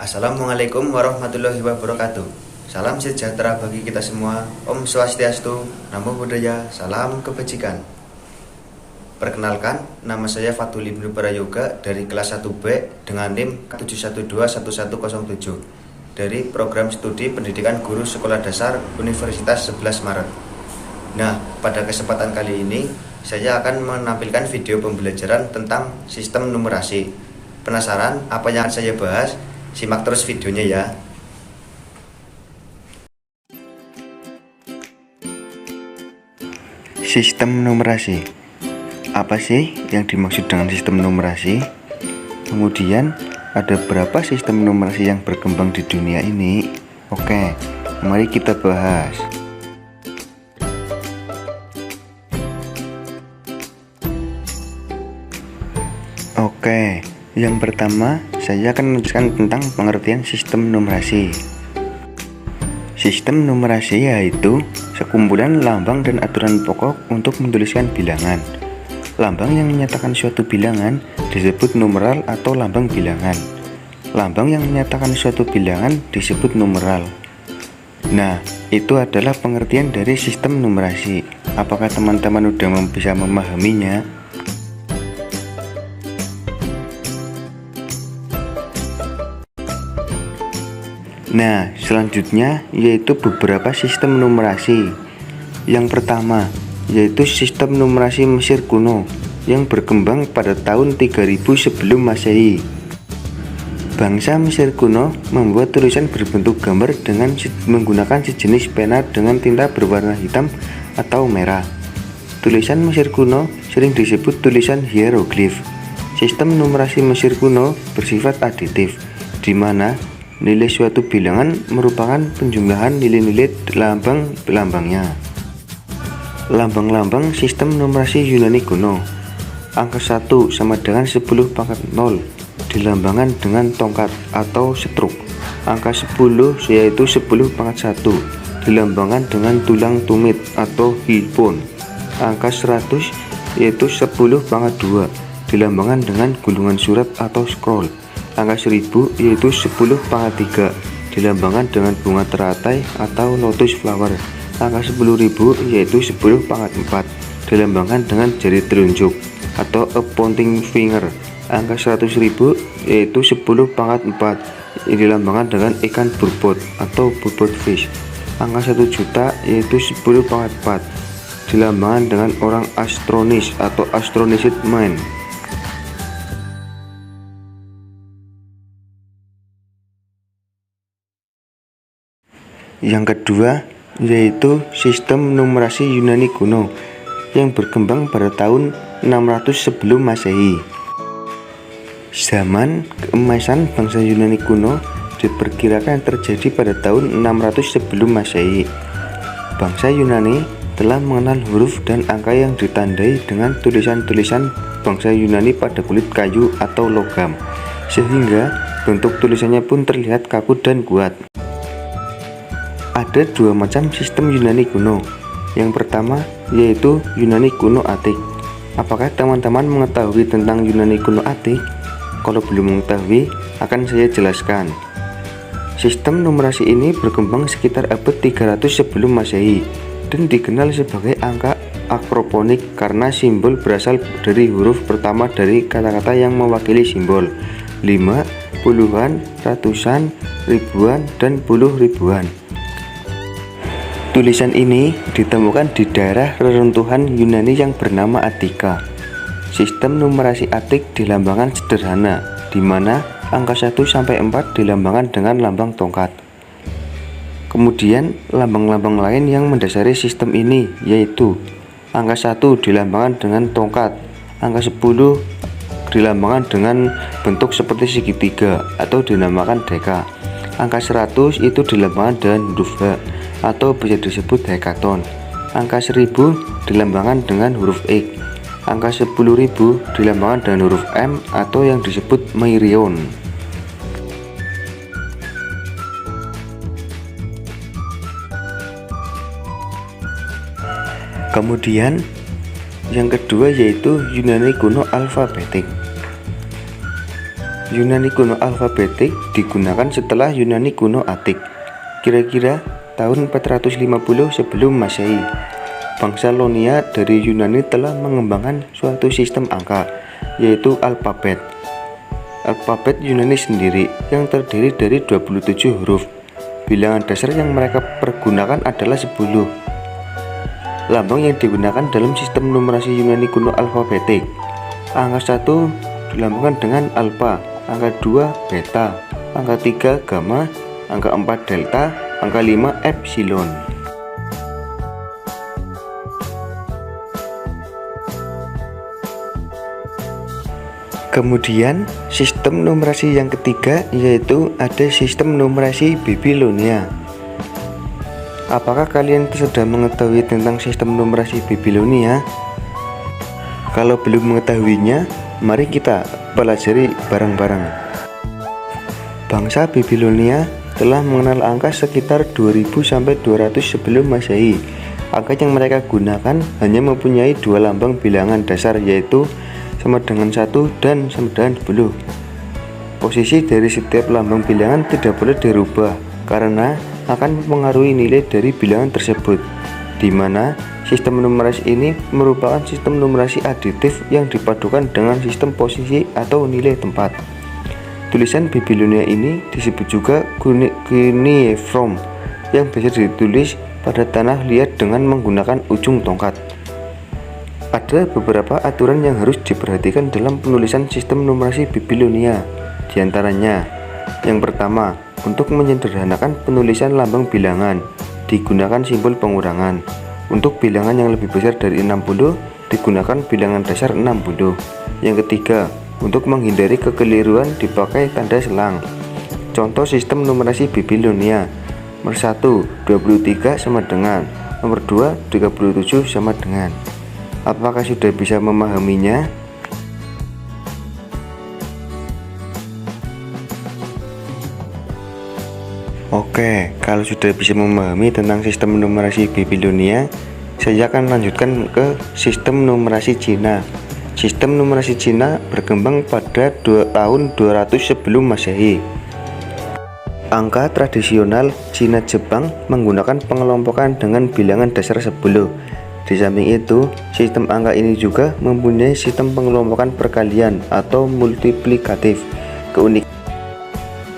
Assalamualaikum warahmatullahi wabarakatuh. Salam sejahtera bagi kita semua. Om Swastiastu, Namo Buddhaya, salam kebajikan. Perkenalkan, nama saya Fatul Ibnu Prayoga dari kelas 1B dengan NIM 7121107 dari program studi pendidikan guru sekolah dasar Universitas 11 Maret. Nah, pada kesempatan kali ini saya akan menampilkan video pembelajaran tentang sistem numerasi. Penasaran apa yang akan saya bahas? Simak terus videonya ya. Sistem numerasi. Apa sih yang dimaksud dengan sistem numerasi? Kemudian, ada berapa sistem numerasi yang berkembang di dunia ini? Oke, mari kita bahas. Oke, yang pertama, saya akan menjelaskan tentang pengertian sistem numerasi. Sistem numerasi yaitu sekumpulan lambang dan aturan pokok untuk menuliskan bilangan. Lambang yang menyatakan suatu bilangan disebut numeral atau lambang bilangan. Lambang yang menyatakan suatu bilangan disebut numeral. Nah, itu adalah pengertian dari sistem numerasi. Apakah teman-teman sudah bisa memahaminya? Nah, selanjutnya yaitu beberapa sistem numerasi. Yang pertama, yaitu sistem numerasi Mesir kuno yang berkembang pada tahun 3000 sebelum Masehi. Bangsa Mesir kuno membuat tulisan berbentuk gambar dengan menggunakan sejenis pena dengan tinta berwarna hitam atau merah. Tulisan Mesir kuno sering disebut tulisan hieroglif. Sistem numerasi Mesir kuno bersifat aditif, di mana nilai suatu bilangan merupakan penjumlahan nilai-nilai lambang-lambangnya. Lambang-lambang sistem numerasi Yunani kuno. Angka 1 sama dengan 10 pangkat 0 dilambangkan dengan tongkat atau stroke. Angka 10 yaitu 10 pangkat 1 dilambangkan dengan tulang tumit atau hipon. Angka 100 yaitu 10 pangkat 2 dilambangkan dengan gulungan surat atau scroll. Angka 1000 yaitu 10 pangkat 3 dilambangkan dengan bunga teratai atau lotus flower. Angka 10.000 yaitu 10 pangkat 4 dilambangkan dengan jari telunjuk atau a pointing finger. Angka 100.000 yaitu 10 pangkat 4 dilambangkan dengan ikan burbot atau burbot fish. Angka 1 juta yaitu 10 pangkat 4 dilambangkan dengan orang astronis atau astronicid man. Yang kedua yaitu sistem numerasi Yunani kuno yang berkembang pada tahun 600 sebelum Masehi. Zaman keemasan bangsa Yunani kuno diperkirakan terjadi pada tahun 600 sebelum Masehi. Bangsa Yunani telah mengenal huruf dan angka yang ditandai dengan tulisan-tulisan bangsa Yunani pada kulit kayu atau logam, sehingga bentuk tulisannya pun terlihat kaku dan kuat. Ada dua macam sistem Yunani kuno. Yang pertama yaitu Yunani kuno Atik. Apakah teman-teman mengetahui tentang Yunani kuno Atik? Kalau belum mengetahui, akan saya jelaskan. Sistem numerasi ini berkembang sekitar abad 300 sebelum Masehi dan dikenal sebagai angka akroponik karena simbol berasal dari huruf pertama dari kata-kata yang mewakili simbol 5, puluhan, ratusan, ribuan, dan puluh ribuan. Tulisan ini ditemukan di daerah reruntuhan Yunani yang bernama Attika. Sistem numerasi Atik dilambangkan sederhana, di mana angka 1 sampai 4 dilambangkan dengan lambang tongkat. Kemudian lambang-lambang lain yang mendasari sistem ini yaitu angka 1 dilambangkan dengan tongkat, angka 10 dilambangkan dengan bentuk seperti segitiga atau dinamakan deka. Angka 100 itu dilambangkan dengan huruf H atau bisa disebut hekaton. Angka 1000 dilambangkan dengan huruf X. Angka 10.000 dilambangkan dengan huruf M atau yang disebut Meirion. Kemudian yang kedua yaitu Yunani kuno alfabetik. Yunani kuno alfabetik digunakan setelah Yunani kuno Atik, kira-kira tahun 450 sebelum Masehi. Bangsa Ionia dari Yunani telah mengembangkan suatu sistem angka, yaitu alfabet. Alfabet Yunani sendiri yang terdiri dari 27 huruf. Bilangan dasar yang mereka pergunakan adalah 10. Lambang yang digunakan dalam sistem numerasi Yunani kuno alfabetik. Angka 1 dilambangkan dengan alfa, angka 2 beta, angka 3 gamma, angka 4 delta, angka 5 epsilon. Kemudian sistem numerasi yang ketiga yaitu ada sistem numerasi Babilonia. Apakah kalian sudah mengetahui tentang sistem numerasi Babilonia? Kalau belum mengetahuinya, mari kita pelajari bareng-bareng. Bangsa Babilonia telah mengenal angka sekitar 2000 sampai 200 sebelum Masehi. Angka yang mereka gunakan hanya mempunyai dua lambang bilangan dasar, yaitu sama dengan 1 dan sama dengan 10. Posisi dari setiap lambang bilangan tidak boleh dirubah karena akan mempengaruhi nilai dari bilangan tersebut, di mana sistem numerasi ini merupakan sistem numerasi aditif yang dipadukan dengan sistem posisi atau nilai tempat. Tulisan Babilonia ini disebut juga cuneiform, yang bisa ditulis pada tanah liat dengan menggunakan ujung tongkat. Ada beberapa aturan yang harus diperhatikan dalam penulisan sistem numerasi Babilonia. Di antaranya, yang pertama, untuk menyederhanakan penulisan lambang bilangan, digunakan simbol pengurangan. Untuk bilangan yang lebih besar dari 60, digunakan bilangan dasar 60. Yang ketiga, untuk menghindari kekeliruan dipakai tanda selang. Contoh sistem numerasi Babilonia. Nomor 1, 23 sama dengan. Nomor 2, 37 sama dengan. Apakah sudah bisa memahaminya? Oke, kalau sudah bisa memahami tentang sistem numerasi Babilonia, saya akan lanjutkan ke sistem numerasi Cina. Sistem numerasi Cina berkembang pada tahun 200 sebelum Masehi. Angka tradisional Cina Jepang menggunakan pengelompokan dengan bilangan dasar 10. Di samping itu, sistem angka ini juga mempunyai sistem pengelompokan perkalian atau multiplikatif. Keunikan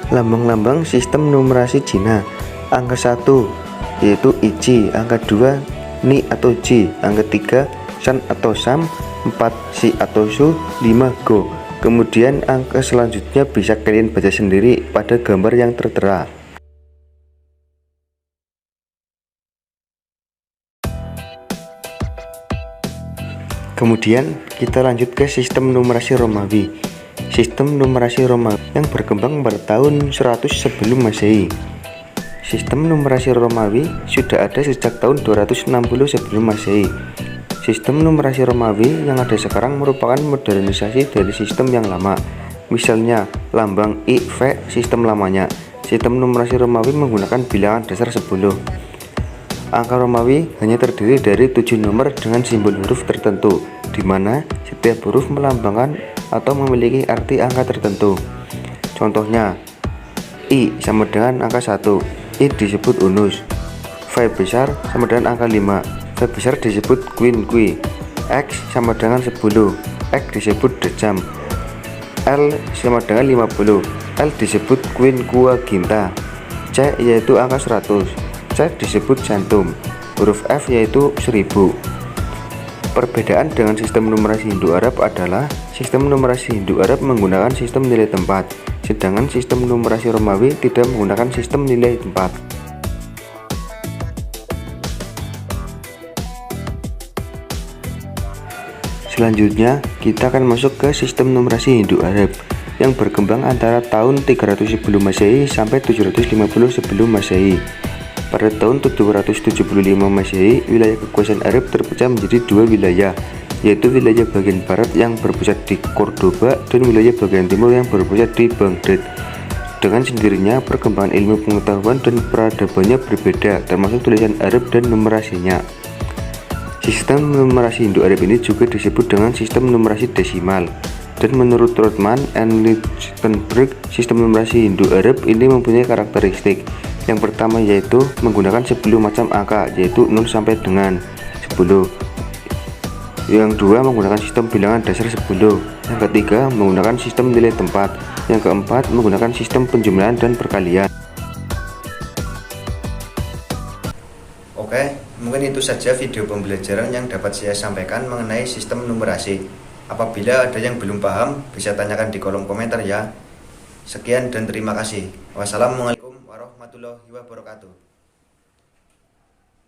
lambang-lambang sistem numerasi Cina. Angka 1 yaitu Ichi, angka 2 Ni atau Ji, angka 3 San atau Sam, 4 Si atau Su, 5 Go. Kemudian angka selanjutnya bisa kalian baca sendiri pada gambar yang tertera. Kemudian kita lanjut ke sistem numerasi Romawi. Sistem numerasi Romawi yang berkembang pada tahun 100 sebelum Masehi. Sistem numerasi Romawi sudah ada sejak tahun 260 sebelum Masehi. Sistem numerasi Romawi yang ada sekarang merupakan modernisasi dari sistem yang lama. Misalnya lambang IV sistem lamanya. Sistem numerasi Romawi menggunakan bilangan dasar 10. Angka Romawi hanya terdiri dari 7 nomor dengan simbol huruf tertentu, di mana setiap huruf melambangkan atau memiliki arti angka tertentu. Contohnya, I sama dengan angka 1, I disebut unus. V besar sama dengan angka 5, V besar disebut queen. X sama dengan 10, X disebut dejam. L sama dengan 50, L disebut quinquaginta. C yaitu angka 100, C disebut jantum. Huruf F yaitu 1000. Perbedaan dengan sistem numerasi Hindu Arab adalah sistem numerasi Hindu Arab menggunakan sistem nilai tempat, sedangkan sistem numerasi Romawi tidak menggunakan sistem nilai tempat. Selanjutnya, kita akan masuk ke sistem numerasi Hindu Arab yang berkembang antara tahun 300 sebelum Masehi sampai 750 sebelum Masehi. Pada tahun 775 Masehi, wilayah kekuasaan Arab terpecah menjadi dua wilayah, yaitu wilayah bagian barat yang berpusat di Cordoba dan wilayah bagian timur yang berpusat di Baghdad. Dengan sendirinya, perkembangan ilmu pengetahuan dan peradabannya berbeda, termasuk tulisan Arab dan numerasinya. Sistem numerasi Hindu Arab ini juga disebut dengan sistem numerasi desimal. Dan menurut Rothman and Lichtenberg, sistem numerasi Indo-Arab ini mempunyai karakteristik. Yang pertama yaitu menggunakan 10 macam angka, yaitu 0 sampai dengan 10. Yang kedua menggunakan sistem bilangan dasar 10. Yang ketiga menggunakan sistem nilai tempat. Yang keempat menggunakan sistem penjumlahan dan perkalian. Oke, mungkin itu saja video pembelajaran yang dapat saya sampaikan mengenai sistem numerasi. Apabila ada yang belum paham, bisa tanyakan di kolom komentar ya. Sekian dan terima kasih. Wassalamualaikum warahmatullahi wabarakatuh.